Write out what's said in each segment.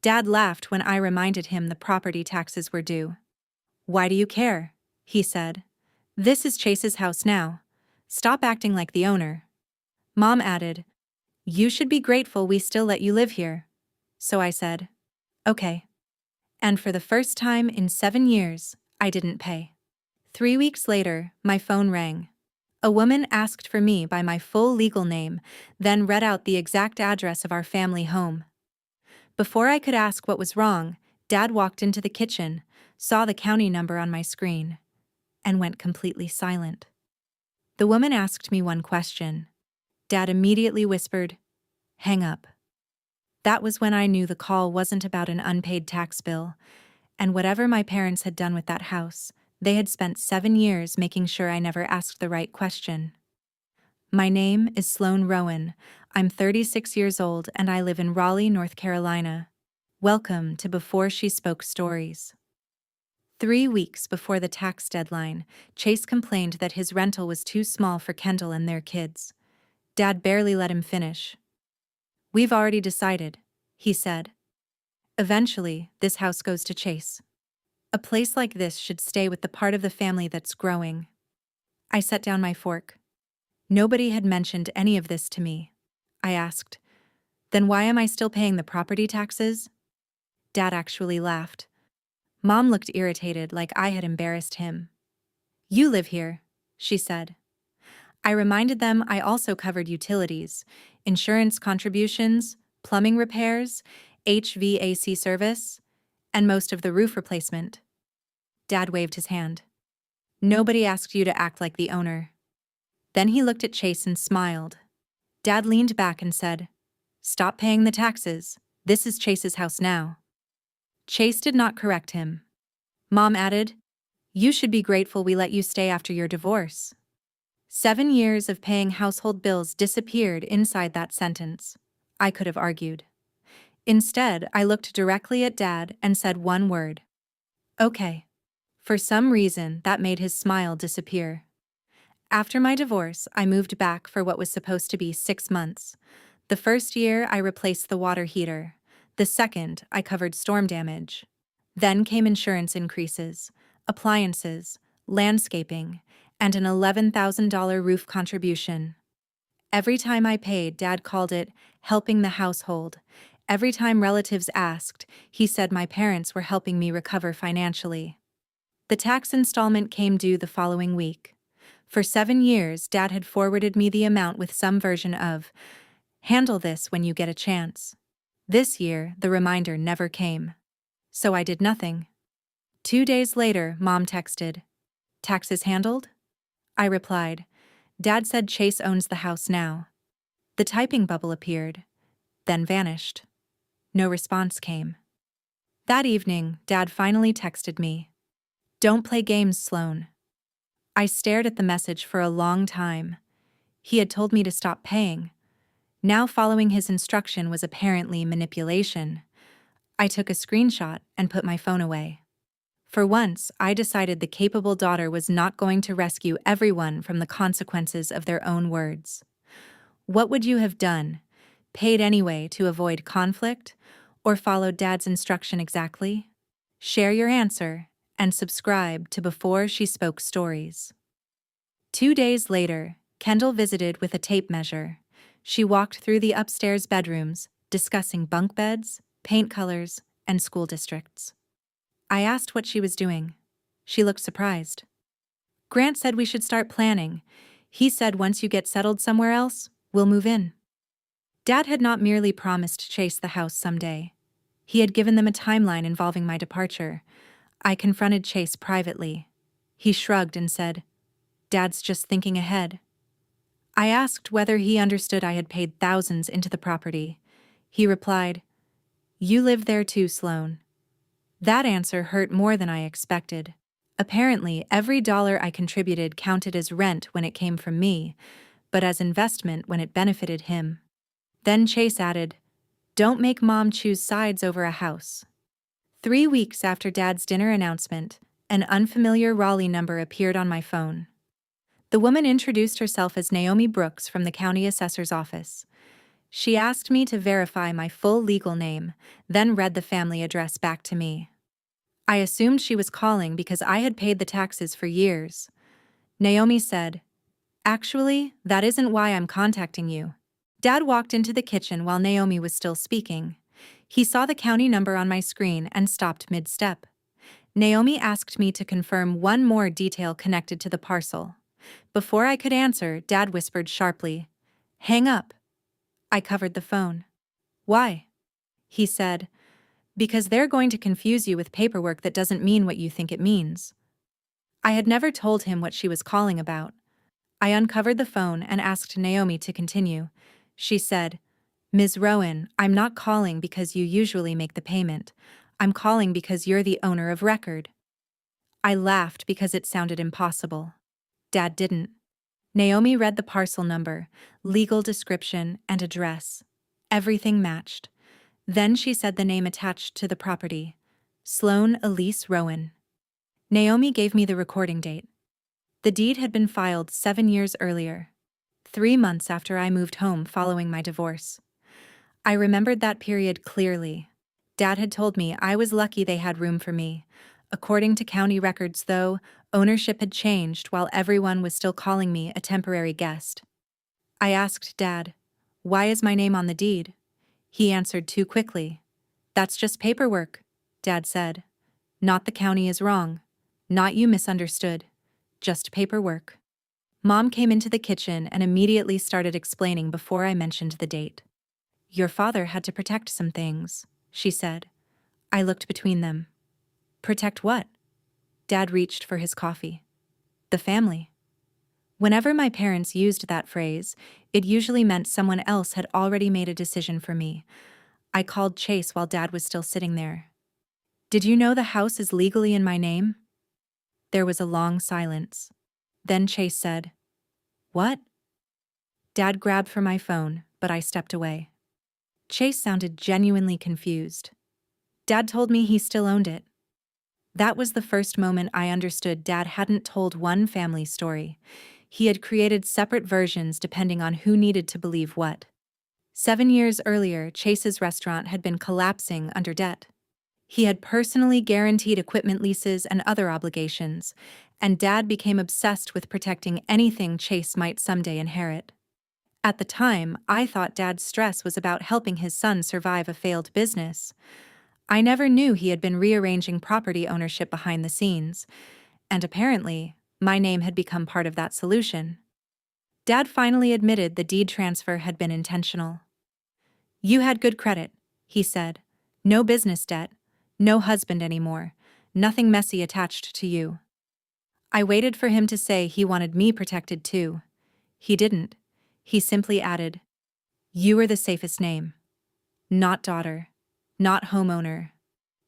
Dad laughed when I reminded him the property taxes were due. "Why do you care?" he said. "This is Chase's house now. Stop acting like the owner." Mom added, "You should be grateful we still let you live here." So I said, "Okay." And for the first time in 7 years, I didn't pay. 3 weeks later, my phone rang. A woman asked for me by my full legal name, then read out the exact address of our family home. Before I could ask what was wrong, Dad walked into the kitchen, saw the county number on my screen, and went completely silent. The woman asked me one question. Dad immediately whispered, "Hang up." That was when I knew the call wasn't about an unpaid tax bill, and whatever my parents had done with that house, they had spent 7 years making sure I never asked the right question. My name is Sloane Rowan. I'm 36 years old and I live in Raleigh, North Carolina. Welcome to Before She Spoke Stories. 3 weeks before the tax deadline, Chase complained that his rental was too small for Kendall and their kids. Dad barely let him finish. "We've already decided," he said. "Eventually, this house goes to Chase. A place like this should stay with the part of the family that's growing." I set down my fork. Nobody had mentioned any of this to me. I asked, "Then why am I still paying the property taxes?" Dad actually laughed. Mom looked irritated, like I had embarrassed him. "You live here," she said. I reminded them I also covered utilities, insurance contributions, plumbing repairs, HVAC service, and most of the roof replacement. Dad waved his hand. "Nobody asked you to act like the owner." Then he looked at Chase and smiled. Dad leaned back and said, "Stop paying the taxes. This is Chase's house now." Chase did not correct him. Mom added, "You should be grateful we let you stay after your divorce." 7 years of paying household bills disappeared inside that sentence. I could have argued. Instead, I looked directly at Dad and said one word. "Okay." For some reason, that made his smile disappear. After my divorce, I moved back for what was supposed to be 6 months. The first year, I replaced the water heater. The second, I covered storm damage. Then came insurance increases, appliances, landscaping, and an $11,000 roof contribution. Every time I paid, Dad called it helping the household. Every time relatives asked, he said my parents were helping me recover financially. The tax installment came due the following week. For 7 years, Dad had forwarded me the amount with some version of, "Handle this when you get a chance." This year, the reminder never came. So I did nothing. 2 days later, Mom texted, "Taxes handled?" I replied, "Dad said Chase owns the house now." The typing bubble appeared, then vanished. No response came. That evening, Dad finally texted me, "Don't play games, Sloane." I stared at the message for a long time. He had told me to stop paying. Now following his instruction was apparently manipulation. I took a screenshot and put my phone away. For once, I decided the capable daughter was not going to rescue everyone from the consequences of their own words. What would you have done? Paid anyway to avoid conflict, or followed Dad's instruction exactly? Share your answer and subscribe to Before She Spoke Stories. 2 days later, Kendall visited with a tape measure. She walked through the upstairs bedrooms, discussing bunk beds, paint colors, and school districts. I asked what she was doing. She looked surprised. "Grant said we should start planning. He said once you get settled somewhere else, we'll move in." Dad had not merely promised Chase the house someday. He had given them a timeline involving my departure. I confronted Chase privately. He shrugged and said, "Dad's just thinking ahead." I asked whether he understood I had paid thousands into the property. He replied, "You live there too, Sloane." That answer hurt more than I expected. Apparently, every dollar I contributed counted as rent when it came from me, but as investment when it benefited him. Then Chase added, "Don't make Mom choose sides over a house." 3 weeks after Dad's dinner announcement, an unfamiliar Raleigh number appeared on my phone. The woman introduced herself as Naomi Brooks from the county assessor's office. She asked me to verify my full legal name, then read the family address back to me. I assumed she was calling because I had paid the taxes for years. Naomi said, "Actually, that isn't why I'm contacting you." Dad walked into the kitchen while Naomi was still speaking. He saw the county number on my screen and stopped mid-step. Naomi asked me to confirm one more detail connected to the parcel. Before I could answer, Dad whispered sharply, "Hang up." I covered the phone. "Why?" He said, "Because they're going to confuse you with paperwork that doesn't mean what you think it means." I had never told him what she was calling about. I uncovered the phone and asked Naomi to continue. She said, "Ms. Rowan, I'm not calling because you usually make the payment. I'm calling because you're the owner of record." I laughed because it sounded impossible. Dad didn't. Naomi read the parcel number, legal description, and address. Everything matched. Then she said the name attached to the property, Sloane Elise Rowan. Naomi gave me the recording date. The deed had been filed 7 years earlier, 3 months after I moved home following my divorce. I remembered that period clearly. Dad had told me I was lucky they had room for me. According to county records, though, ownership had changed while everyone was still calling me a temporary guest. I asked Dad, "Why is my name on the deed?" He answered too quickly. "That's just paperwork," Dad said. "Not the county is wrong. Not you misunderstood. Just paperwork." Mom came into the kitchen and immediately started explaining before I mentioned the date. "Your father had to protect some things," she said. I looked between them. "Protect what?" Dad reached for his coffee. "The family." Whenever my parents used that phrase, it usually meant someone else had already made a decision for me. I called Chase while Dad was still sitting there. "Did you know the house is legally in my name?" There was a long silence. Then Chase said, "What?" Dad grabbed for my phone, but I stepped away. Chase sounded genuinely confused. "Dad told me he still owned it." That was the first moment I understood Dad hadn't told one family story. He had created separate versions depending on who needed to believe what. 7 years earlier, Chase's restaurant had been collapsing under debt. He had personally guaranteed equipment leases and other obligations, and Dad became obsessed with protecting anything Chase might someday inherit. At the time, I thought Dad's stress was about helping his son survive a failed business. I never knew he had been rearranging property ownership behind the scenes, and apparently, my name had become part of that solution. Dad finally admitted the deed transfer had been intentional. "You had good credit," he said. "No business debt, no husband anymore, nothing messy attached to you." I waited for him to say he wanted me protected too. He didn't. He simply added, "You were the safest name. Not daughter. Not homeowner.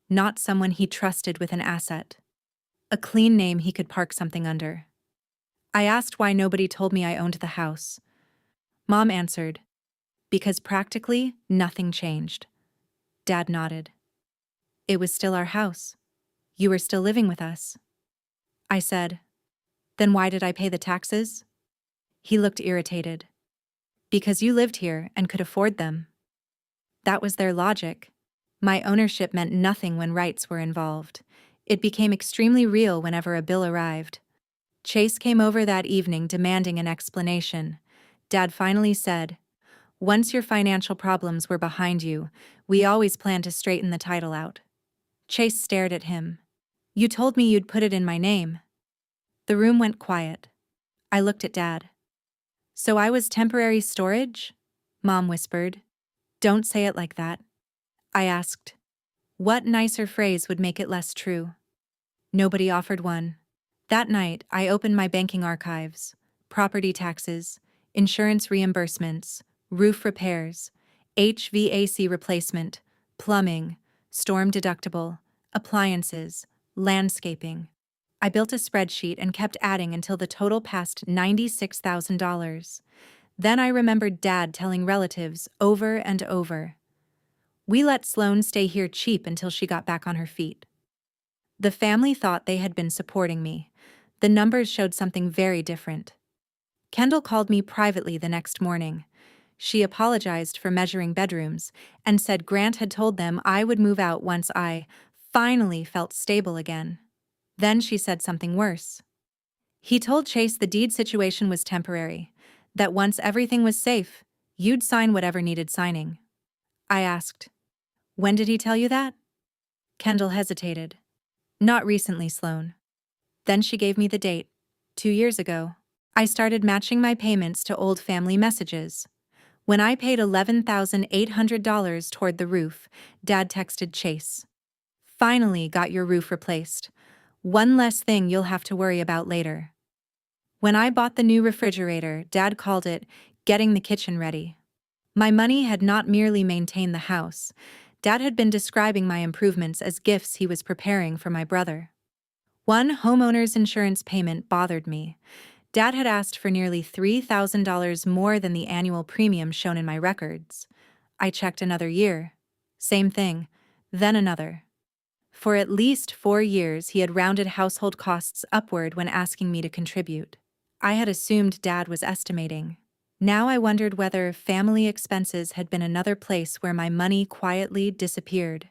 Not someone he trusted with an asset. A clean name he could park something under." I asked why nobody told me I owned the house. Mom answered, "Because practically nothing changed." Dad nodded. "It was still our house. You were still living with us." I said, "Then why did I pay the taxes?" He looked irritated. "Because you lived here and could afford them." That was their logic. My ownership meant nothing when rights were involved. It became extremely real whenever a bill arrived. Chase came over that evening demanding an explanation. Dad finally said, "Once your financial problems were behind you, we always planned to straighten the title out." Chase stared at him. "You told me you'd put it in my name." The room went quiet. I looked at Dad. "So I was temporary storage?" Mom whispered. "Don't say it like that." I asked, "What nicer phrase would make it less true?" Nobody offered one. That night, I opened my banking archives: property taxes, insurance reimbursements, roof repairs, HVAC replacement, plumbing, storm deductible, appliances, landscaping. I built a spreadsheet and kept adding until the total passed $96,000. Then I remembered Dad telling relatives over and over, "We let Sloane stay here cheap until she got back on her feet." The family thought they had been supporting me. The numbers showed something very different. Kendall called me privately the next morning. She apologized for measuring bedrooms and said Grant had told them I would move out once I finally felt stable again. Then she said something worse. He told Chase the deed situation was temporary, that once everything was safe, you'd sign whatever needed signing. I asked, "When did he tell you that?" Kendall hesitated. "Not recently, Sloane." Then she gave me the date. 2 years ago. I started matching my payments to old family messages. When I paid $11,800 toward the roof, Dad texted Chase. "Finally got your roof replaced. One less thing you'll have to worry about later." When I bought the new refrigerator, Dad called it getting the kitchen ready. My money had not merely maintained the house. Dad had been describing my improvements as gifts he was preparing for my brother. One homeowner's insurance payment bothered me. Dad had asked for nearly $3,000 more than the annual premium shown in my records. I checked another year. Same thing. Then another. For at least 4 years, he had rounded household costs upward when asking me to contribute. I had assumed Dad was estimating. Now I wondered whether family expenses had been another place where my money quietly disappeared.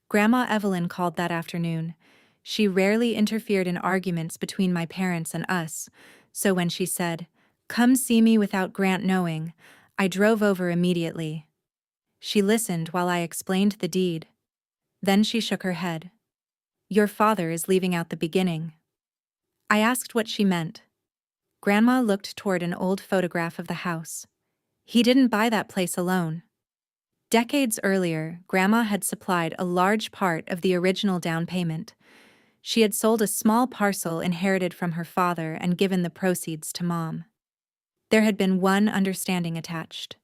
Grandma Evelyn called that afternoon. She rarely interfered in arguments between my parents and us, so when she said, "Come see me without Grant knowing," I drove over immediately. She listened while I explained the deed. Then she shook her head. "Your father is leaving out the beginning." I asked what she meant. Grandma looked toward an old photograph of the house. "He didn't buy that place alone. Decades earlier, Grandma had supplied a large part of the original down payment. She had sold a small parcel inherited from her father and given the proceeds to Mom. There had been one understanding attached.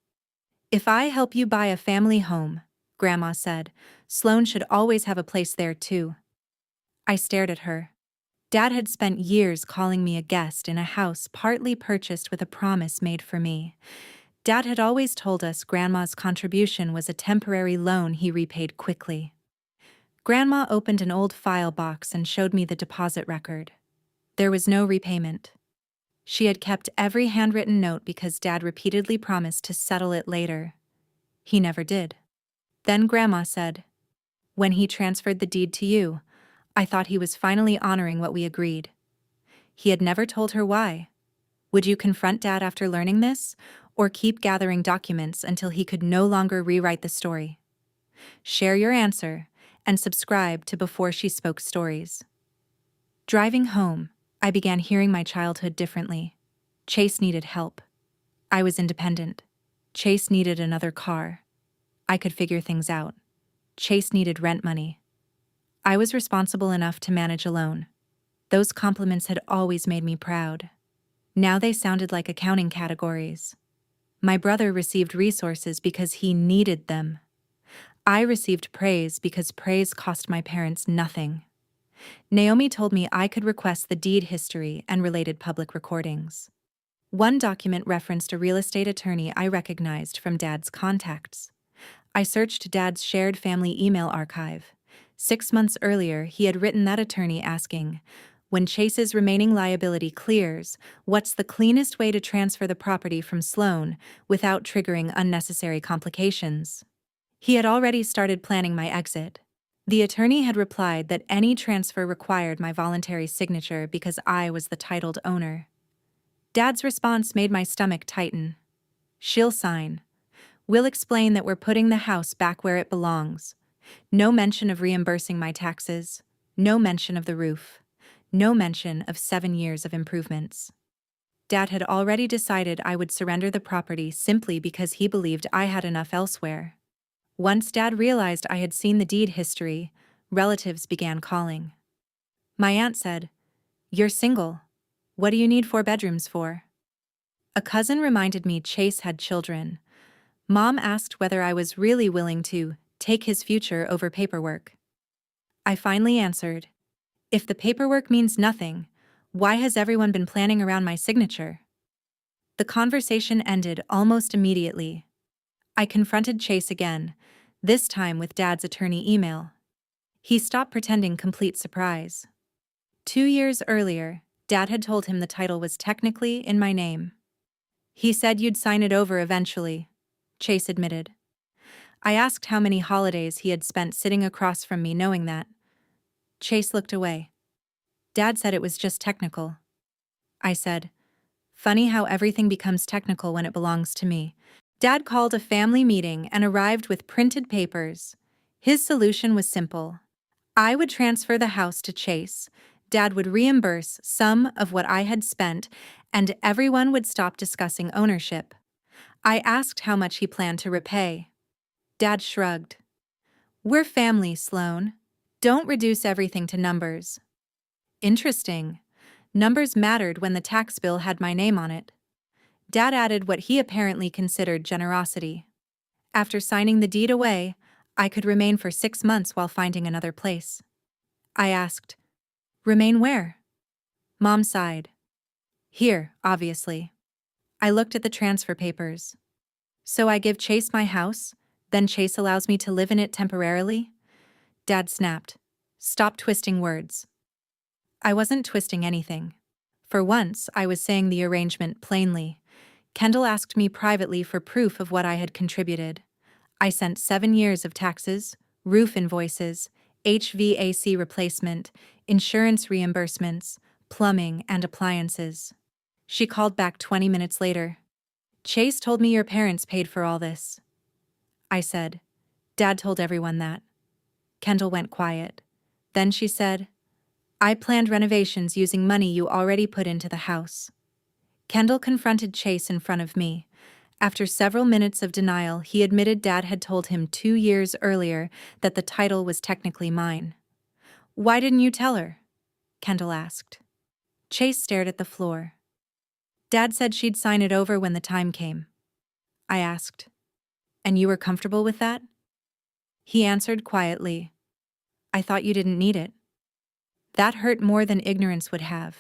"If I help you buy a family home," Grandma said, "Sloane should always have a place there too." I stared at her. Dad had spent years calling me a guest in a house partly purchased with a promise made for me. Dad had always told us Grandma's contribution was a temporary loan he repaid quickly. Grandma opened an old file box and showed me the deposit record. There was no repayment. She had kept every handwritten note because Dad repeatedly promised to settle it later. He never did. Then Grandma said, "When he transferred the deed to you, I thought he was finally honoring what we agreed." He had never told her why. Would you confront Dad after learning this, or keep gathering documents until he could no longer rewrite the story? Share your answer, and subscribe to Before She Spoke Stories. Driving home, I began hearing my childhood differently. Chase needed help. I was independent. Chase needed another car. I could figure things out. Chase needed rent money. I was responsible enough to manage alone. Those compliments had always made me proud. Now they sounded like accounting categories. My brother received resources because he needed them. I received praise because praise cost my parents nothing. Naomi told me I could request the deed history and related public recordings. One document referenced a real estate attorney I recognized from Dad's contacts. I searched Dad's shared family email archive. 6 months earlier, he had written that attorney asking, "When Chase's remaining liability clears, what's the cleanest way to transfer the property from Sloane without triggering unnecessary complications?" He had already started planning my exit. The attorney had replied that any transfer required my voluntary signature because I was the titled owner. Dad's response made my stomach tighten. "She'll sign. We'll explain that we're putting the house back where it belongs. No mention of reimbursing my taxes. No mention of the roof. No mention of 7 years of improvements." Dad had already decided I would surrender the property simply because he believed I had enough elsewhere. Once Dad realized I had seen the deed history, relatives began calling. My aunt said, "You're single. What do you need 4 bedrooms for?" A cousin reminded me Chase had children. Mom asked whether I was really willing to take his future over paperwork. I finally answered, "If the paperwork means nothing, why has everyone been planning around my signature?" The conversation ended almost immediately. I confronted Chase again, this time with Dad's attorney email. He stopped pretending complete surprise. 2 years earlier, Dad had told him the title was technically in my name. He said you'd sign it over eventually, Chase admitted. I asked how many holidays he had spent sitting across from me knowing that. Chase looked away. Dad said it was just technical. I said, funny how everything becomes technical when it belongs to me. Dad called a family meeting and arrived with printed papers. His solution was simple. I would transfer the house to Chase, Dad would reimburse some of what I had spent, and everyone would stop discussing ownership. I asked how much he planned to repay. Dad shrugged. We're family, Sloane. Don't reduce everything to numbers. Interesting. Numbers mattered when the tax bill had my name on it. Dad added what he apparently considered generosity. After signing the deed away, I could remain for 6 months while finding another place. I asked, remain where? Mom sighed. Here, obviously. I looked at the transfer papers. So I give Chase my house, then Chase allows me to live in it temporarily? Dad snapped. Stop twisting words. I wasn't twisting anything. For once, I was saying the arrangement plainly. Kendall asked me privately for proof of what I had contributed. I sent 7 years of taxes, roof invoices, HVAC replacement, insurance reimbursements, plumbing, and appliances. She called back 20 minutes later. Chase told me your parents paid for all this. I said, Dad told everyone that. Kendall went quiet. Then she said, I planned renovations using money you already put into the house. Kendall confronted Chase in front of me. After several minutes of denial, he admitted Dad had told him 2 years earlier that the title was technically mine. Why didn't you tell her? Kendall asked. Chase stared at the floor. Dad said she'd sign it over when the time came. I asked, and you were comfortable with that? He answered quietly, I thought you didn't need it. That hurt more than ignorance would have.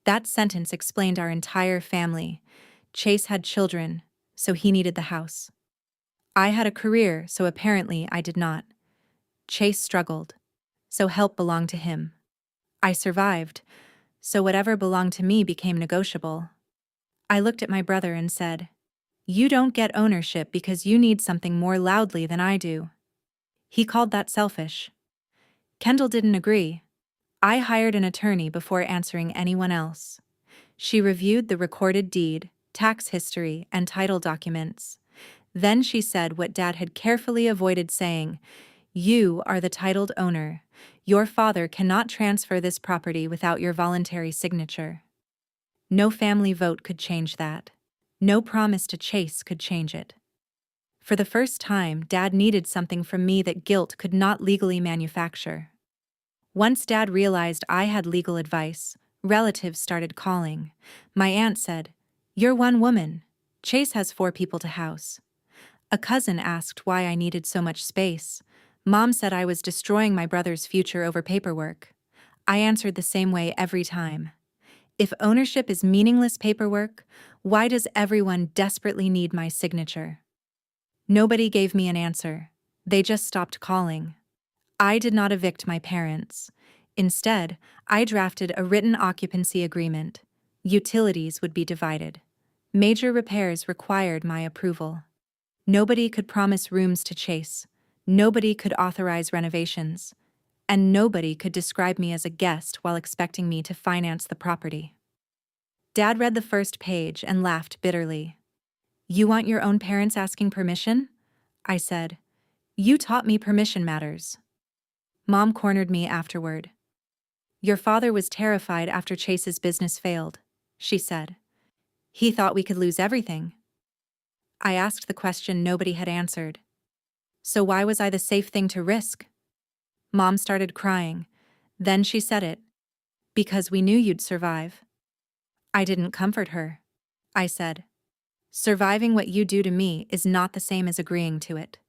That sentence explained our entire family. Chase had children, so he needed the house. I had a career, so apparently I did not. Chase struggled, so help belonged to him. I survived, so whatever belonged to me became negotiable. I looked at my brother and said, you don't get ownership because you need something more loudly than I do. He called that selfish. Kendall didn't agree. I hired an attorney before answering anyone else. She reviewed the recorded deed, tax history, and title documents. Then she said what Dad had carefully avoided saying, you are the titled owner. Your father cannot transfer this property without your voluntary signature. No family vote could change that. No promise to Chase could change it. For the first time, Dad needed something from me that guilt could not legally manufacture. Once Dad realized I had legal advice, relatives started calling. My aunt said, you're one woman. Chase has 4 people to house. A cousin asked why I needed so much space. Mom said I was destroying my brother's future over paperwork. I answered the same way every time. If ownership is meaningless paperwork, why does everyone desperately need my signature? Nobody gave me an answer. They just stopped calling. I did not evict my parents. Instead, I drafted a written occupancy agreement. Utilities would be divided. Major repairs required my approval. Nobody could promise rooms to Chase. Nobody could authorize renovations. And nobody could describe me as a guest while expecting me to finance the property. Dad read the first page and laughed bitterly. You want your own parents asking permission? I said. You taught me permission matters. Mom cornered me afterward. Your father was terrified after Chase's business failed, she said. He thought we could lose everything. I asked the question nobody had answered. So why was I the safe thing to risk? Mom started crying. Then she said it. Because we knew you'd survive. I didn't comfort her. I said, surviving what you do to me is not the same as agreeing to it.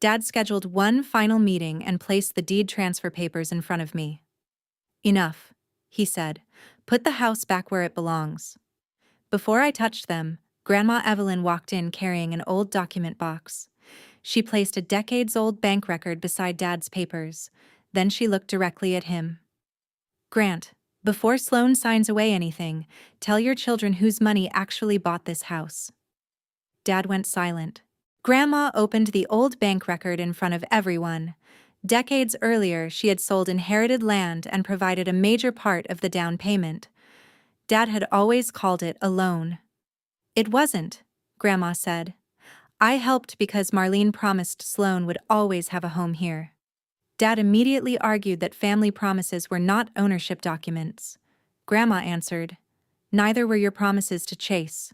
Dad scheduled one final meeting and placed the deed transfer papers in front of me. Enough, he said. Put the house back where it belongs. Before I touched them, Grandma Evelyn walked in carrying an old document box. She placed a decades-old bank record beside Dad's papers. Then she looked directly at him. Grant, Before Sloane signs away anything, tell your children whose money actually bought this house. Dad went silent. Grandma opened the old bank record in front of everyone. Decades earlier, she had sold inherited land and provided a major part of the down payment. Dad had always called it a loan. It wasn't, Grandma said. I helped because Marlene promised Sloane would always have a home here. Dad immediately argued that family promises were not ownership documents. Grandma answered, neither were your promises to Chase.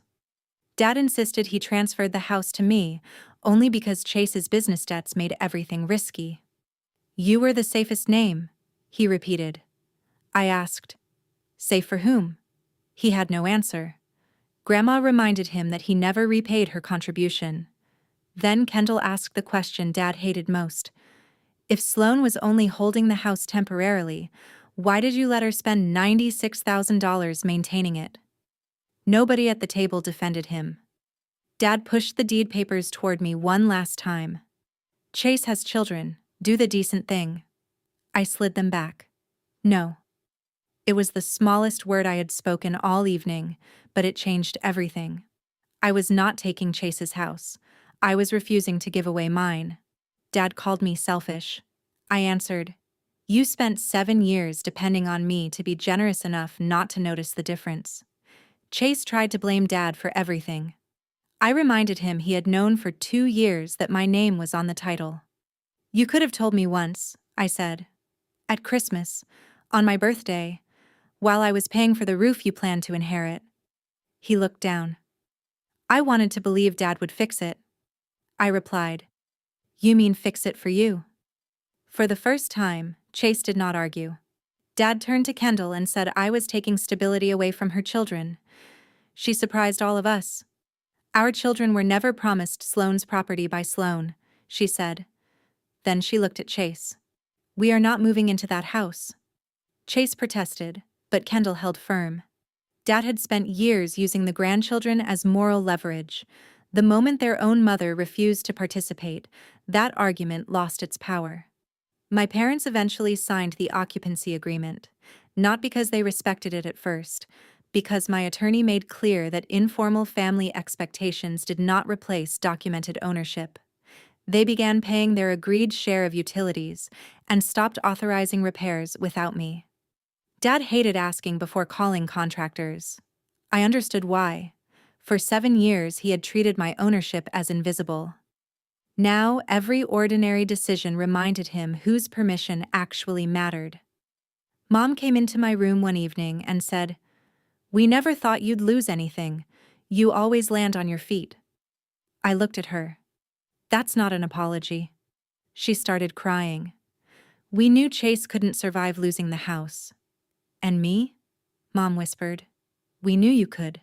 Dad insisted he transferred the house to me, only because Chase's business debts made everything risky. You were the safest name, he repeated. I asked, safe for whom? He had no answer. Grandma reminded him that he never repaid her contribution. Then Kendall asked the question Dad hated most. If Sloane was only holding the house temporarily, why did you let her spend $96,000 maintaining it? Nobody at the table defended him. Dad pushed the deed papers toward me one last time. Chase has children, do the decent thing. I slid them back. No. It was the smallest word I had spoken all evening, but it changed everything. I was not taking Chase's house. I was refusing to give away mine. Dad called me selfish. I answered, you spent 7 years depending on me to be generous enough not to notice the difference. Chase tried to blame Dad for everything. I reminded him he had known for 2 years that my name was on the title. You could have told me once, I said. At Christmas, on my birthday, while I was paying for the roof you planned to inherit. He looked down. I wanted to believe Dad would fix it. I replied, you mean fix it for you? For the first time, Chase did not argue. Dad turned to Kendall and said I was taking stability away from her children. She surprised all of us. Our children were never promised Sloane's property by Sloane, she said. Then she looked at Chase. We are not moving into that house. Chase protested, but Kendall held firm. Dad had spent years using the grandchildren as moral leverage. The moment their own mother refused to participate, that argument lost its power. My parents eventually signed the occupancy agreement, not because they respected it at first, because my attorney made clear that informal family expectations did not replace documented ownership. They began paying their agreed share of utilities and stopped authorizing repairs without me. Dad hated asking before calling contractors. I understood why. For 7 years he had treated my ownership as invisible. Now every ordinary decision reminded him whose permission actually mattered. Mom came into my room one evening and said, we never thought you'd lose anything. You always land on your feet. I looked at her. That's not an apology. She started crying. We knew Chase couldn't survive losing the house. And me? Mom whispered. We knew you could.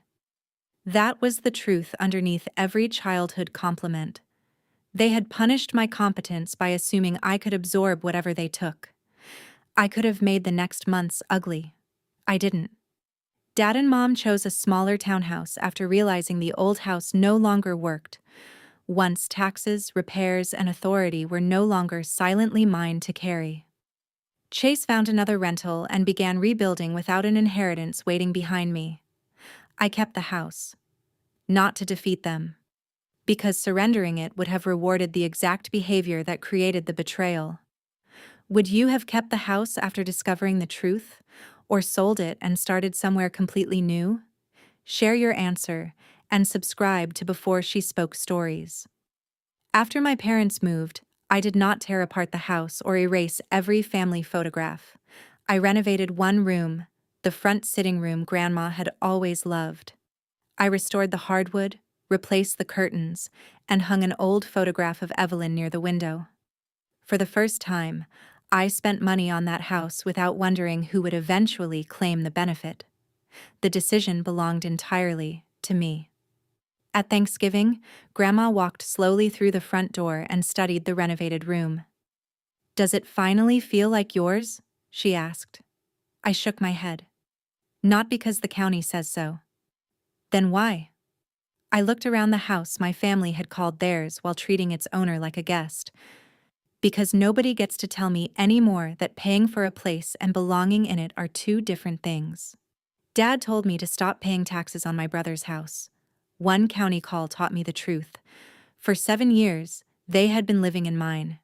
That was the truth underneath every childhood compliment. They had punished my competence by assuming I could absorb whatever they took. I could have made the next months ugly. I didn't. Dad and Mom chose a smaller townhouse after realizing the old house no longer worked. Once taxes, repairs, and authority were no longer silently mine to carry. Chase found another rental and began rebuilding without an inheritance waiting behind me. I kept the house. Not to defeat them. Because surrendering it would have rewarded the exact behavior that created the betrayal. Would you have kept the house after discovering the truth, or sold it and started somewhere completely new? Share your answer, and subscribe to Before She Spoke Stories. After my parents moved, I did not tear apart the house or erase every family photograph. I renovated one room, the front sitting room Grandma had always loved. I restored the hardwood, replaced the curtains, and hung an old photograph of Evelyn near the window. For the first time, I spent money on that house without wondering who would eventually claim the benefit. The decision belonged entirely to me. At Thanksgiving, Grandma walked slowly through the front door and studied the renovated room. Does it finally feel like yours? She asked. I shook my head. Not because the county says so. Then why? I looked around the house my family had called theirs while treating its owner like a guest. Because nobody gets to tell me anymore that paying for a place and belonging in it are two different things. Dad told me to stop paying taxes on my brother's house. One county call taught me the truth. For 7 years, they had been living in mine.